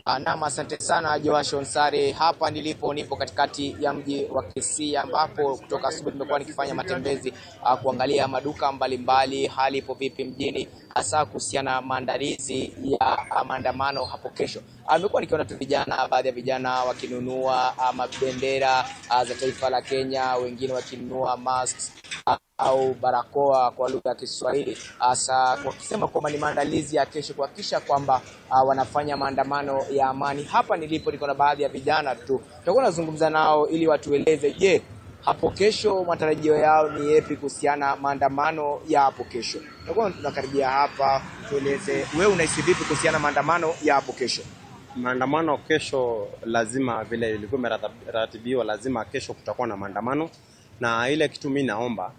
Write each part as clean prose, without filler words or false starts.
Naam, asante sana Joash Onsare. Hapa nipo katikati ya mji wa Kisii, ambapo kutoka asubuhi nimekuwa nikifanya matembezi kuangalia maduka mbalimbali, hali ipo vipi mjini, hasa kuhusiana na maandalizi ya maandamano hapo kesho. Nimekuwa nikiona tu baadhi ya vijana wakinunua mabendera za taifa la Kenya, wengine wakinunua masks au barakoa kwa lugha ya Kiswahili, hasa wakisema kwamba ni maandalizi ya kesho kuhakikisha kwamba wanafanya maandamano ya amani. Hapa niko na baadhi ya vijana tu, tutakuwa nazungumza nao ili watueleze, je, hapo kesho matarajio yao ni yapi kuhusiana maandamano ya hapo kesho. Tutakuwa tunakaribia hapa, tueleze wewe unahisi vipi kuhusiana maandamano ya hapo kesho. Maandamano kesho lazima, vile ilikuwa imeratibiwa, lazima kesho kutakuwa na maandamano. Na ile kitu mimi naomba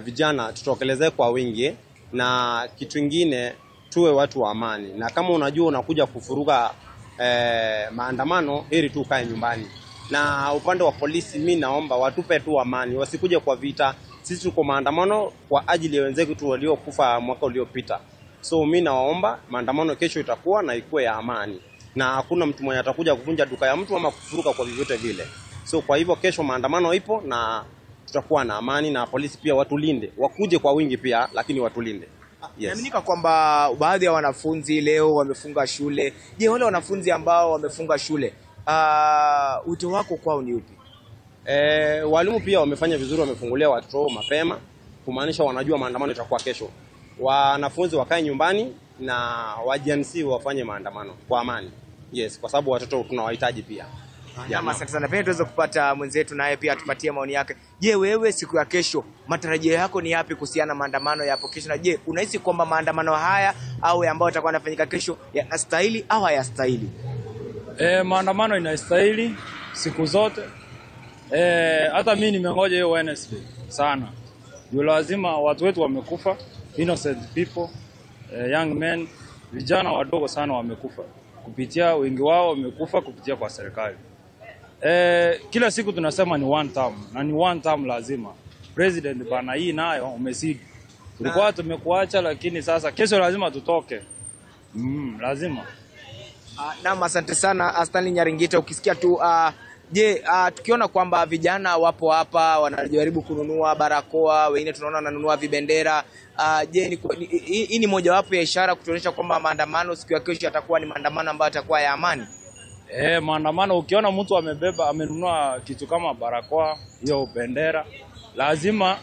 vijana tutokelezee kwa wingi, na kitu kingine tuwe watu wa amani. Na kama unajua unakuja kufuruga maandamano, heri tu kae nyumbani. Na upande wa polisi mimi naomba watupe tu amani, wasikuje kwa vita. Sisi tuko maandamano kwa ajili ya wenzetu waliokufa mwaka uliopita. So mimi naomba maandamano kesho itakuwa na ikuwe ya amani, na hakuna mtu mwenye atakuja kuvunja duka ya mtu ama kufuruka kwa vyovyote vile. So kwa hivyo kesho maandamano ipo na tutakuwa na amani, na polisi pia watulinde, wakuje kwa wingi pia, lakini watulinde. Yes. Naaminika kwamba baadhi ya wanafunzi leo wamefunga shule. Je, wale wanafunzi ambao wamefunga shule, wito wako kwao ni upi? Walimu pia wamefanya vizuri, wamefungulia watoto mapema, kumaanisha wanajua maandamano itakuwa kesho. Wanafunzi wakae nyumbani na wajiansi wafanye maandamano kwa amani. Yes, kwa sababu watoto tunawahitaji pia. Asante sana. Pia tuweze kupata mwenzetu naye pia atupatie maoni yake. Je, wewe siku ya kesho matarajio yako ni yapi kuhusiana maandamano ya hapo kesho? Na je, unahisi kwamba maandamano haya au ambayo yatakuwa yanafanyika kesho yanastahili au hayastahili? Maandamano inastahili siku zote. Hata mimi nimengoja hiyo Wednesday sana. Ndio lazima, watu wetu wamekufa, innocent people, young men, vijana wadogo sana wamekufa. Kupitia wengi wao wamekufa kupitia kwa serikali. Kila siku tunasema ni one term, na ni one term lazima. President bana, hii nayo umezidi. Tulikuwa tumekuacha, lakini sasa kesho lazima tutoke. Lazima. Naam, asante sana Stanley Nyaringita. Ukisikia tu je, tukiona kwamba vijana wapo hapa wanajaribu kununua barakoa, wengine tunaona wananunua vibendera, je, hii ni mojawapo ya ishara kutuonyesha kwamba maandamano siku ya kesho yatakuwa ni maandamano ambayo yatakuwa ya amani? Maandamano, ukiona mtu amenunua kitu kama barakoa, hiyo bendera, lazima,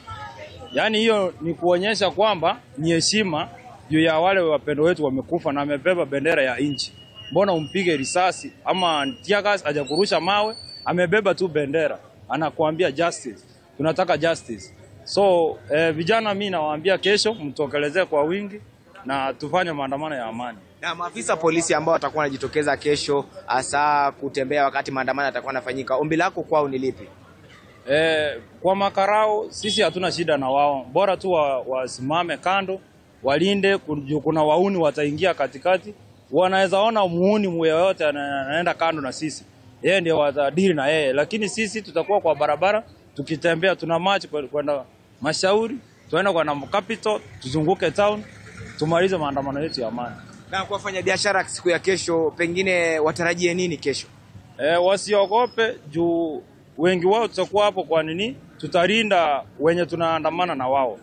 yani hiyo ni kuonyesha kwamba ni heshima juu ya wale wapendo wetu wamekufa, na amebeba bendera ya nchi. Mbona umpige risasi ama tear gas hajakurusha mawe? Amebeba tu bendera, anakuambia justice. Tunataka justice. So vijana, mimi nawaambia kesho mtokelezee kwa wingi na tufanye maandamano ya amani. Na maafisa polisi ambao watakuwa wanajitokeza kesho hasa kutembea wakati maandamano yatakuwa yanafanyika, ombi lako kwao ni lipi? Kwa makarao, sisi hatuna shida na wao. Bora tu wasimame kando, walinde. Kuna wauni wataingia katikati. Wanaweza ona muuni yoyote anaenda kando na sisi, yeye ndiye watadili na yeye. Lakini sisi tutakuwa kwa barabara tukitembea, tuna march kwenda Mashauri, tuenda kwa capital, tuzunguke town, tumalize maandamano yetu ya amani. Na kwa wafanya biashara siku ya kesho, pengine watarajie nini kesho? Wasiogope, juu wengi wao tutakuwa hapo. Kwa nini? Tutalinda wenye tunaandamana na wao.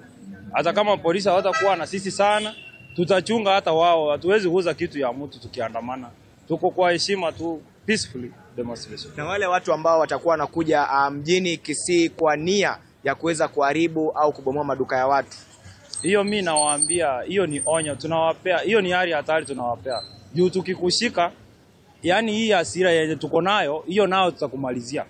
Hata kama polisi hawatakuwa na sisi sana, tutachunga hata wao. Hatuwezi kuuza kitu ya mtu tukiandamana. Tuko kwa heshima tu, peacefully demonstration. Na wale watu ambao watakuwa wanakuja mjini Kisii kwa nia ya kuweza kuharibu au kubomoa maduka ya watu, hiyo mimi nawaambia, hiyo ni onyo tunawapea. Hiyo ni hali hatari tunawapea. Juu tukikushika, yani hii hasira yenye tuko nayo, hiyo nao tutakumalizia.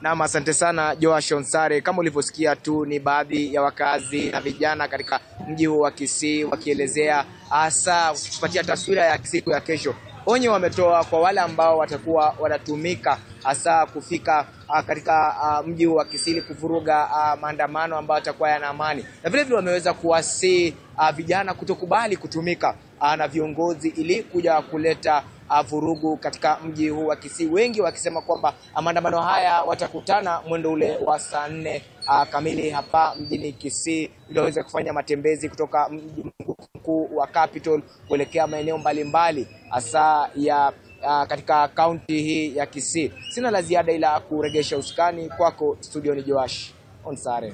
Naam, asante sana Joash Onsare. Kama ulivyosikia tu, ni baadhi ya wakazi na vijana katika mji huu wa Kisii wakielezea hasa kupatia taswira ya siku ya kesho. Onyo wametoa kwa wale ambao watakuwa wanatumika hasa kufika katika mji huu wa Kisii kuvuruga maandamano ambayo yatakuwa yana amani. Na vile vile wameweza kuwasihi vijana kutokubali kutumika na viongozi ili kuja kuleta vurugu katika mji huu wa Kisii. Wengi wakisema kwamba maandamano haya watakutana mwendo ule wa saa 4 kamili hapa mjini Kisii ili waweze kufanya matembezi kutoka mji mkuu mkuu wa Capital kuelekea maeneo mbalimbali hasa ya katika kaunti hii ya Kisii. Sina la ziada ila kuregesha usukani kwako studioni Joash Onsare.